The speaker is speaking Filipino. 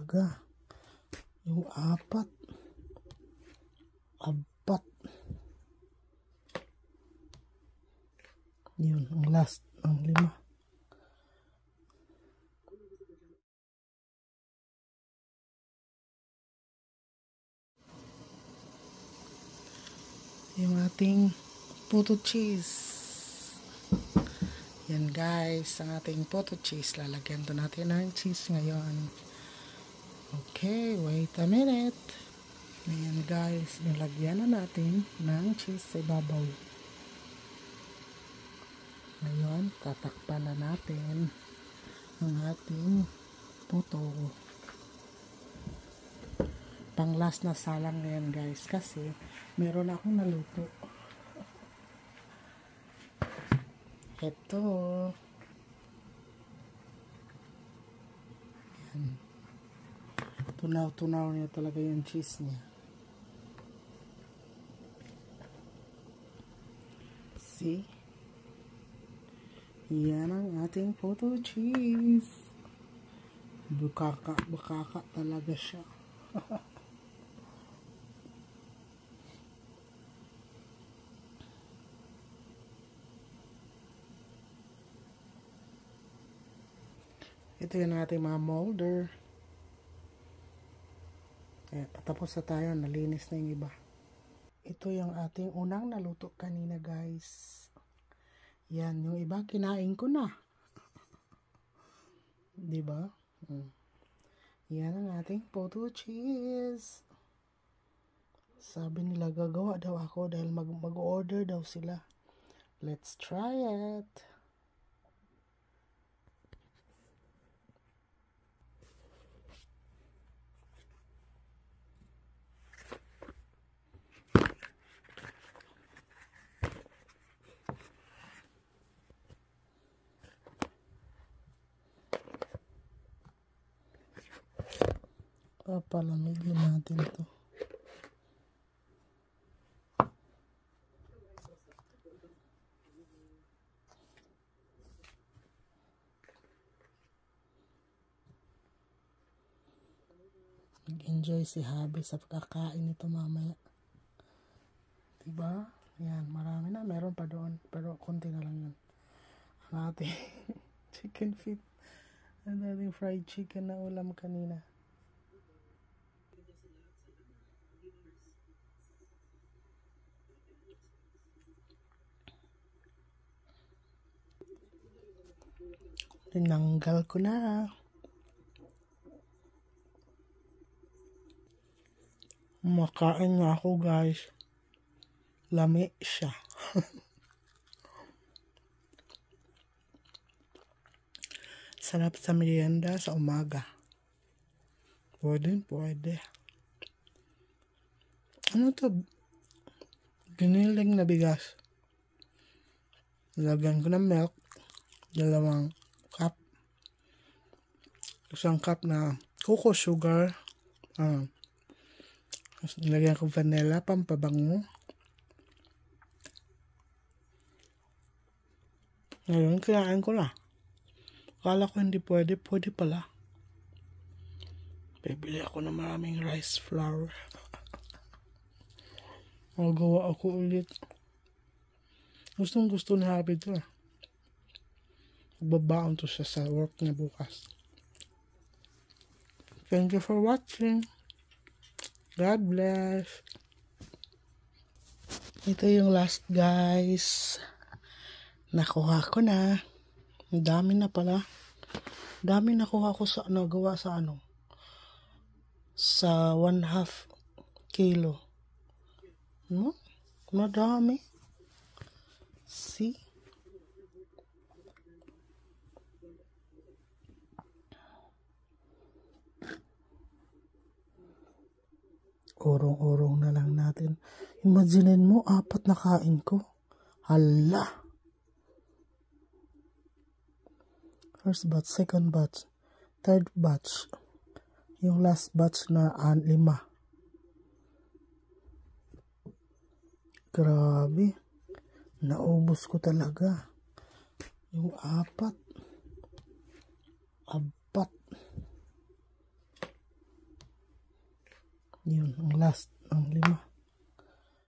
talaga. Yung apat. Yun, ang last, ang 5. Yung ating puto cheese. Yan guys, ang ating puto cheese. Lalagyan to natin ng cheese ngayon. Okay, wait a minute. Ayan guys, nilagyan na natin ng cheese sa ibabaw. Ngayon, tatakpan na natin ang ating puto. Pang last na salang ngayon guys, kasi meron akong naluto. Ito. Yan. Tunaw-tunaw niya talaga yung cheese niya. See? Yan ang ating puto cheese. Bukaka talaga siya. Ito yung ating mga molder. Patapos na tayo. Nalinis na yung iba. Ito yung ating unang naluto kanina guys. Yan. Yung iba kinain ko na. Diba? Yan ang ating puto cheese. Sabi nila gagawa daw ako dahil mag-order daw sila. Let's try it. Papalamigin natin to. Mag-enjoy si Habi sa pagkakain nito mamaya. Diba? Yan, marami na. Meron pa doon. Pero konti na lang yun. Ang ating chicken feet. Ang ating fried chicken na ulam kanina. Tinanggal ko na. Makain nga ako guys. Lami siya. Sarap sa merienda sa umaga. Pwede. Ano to? Giniling na bigas. Lagyan ko ng milk. 2 cup. 1 cup na cocoa sugar. Nilagyan ko vanilla, pampabango. Ngayon, kinain ko na. Akala ko hindi pwede. Pwede pala. Bibili ako ng maraming rice flour. Magawa ako ulit. Gustong gusto ni Happy to. Magbabaon to siya sa work niya bukas. Thank you for watching. God bless. Ito yung last guys. Nakuha ko na. Ang dami na pala. Dami nakuha ko sa gawa sa sa 1/2 kilo. No? Madami. See? Orong-orong na lang natin. Imaginin mo, 4 na kain ko. Hala. First batch, second batch, third batch. Yung last batch na 5. Grabe. Naubos ko talaga. Yung 4. Yun, ang last, ang 5.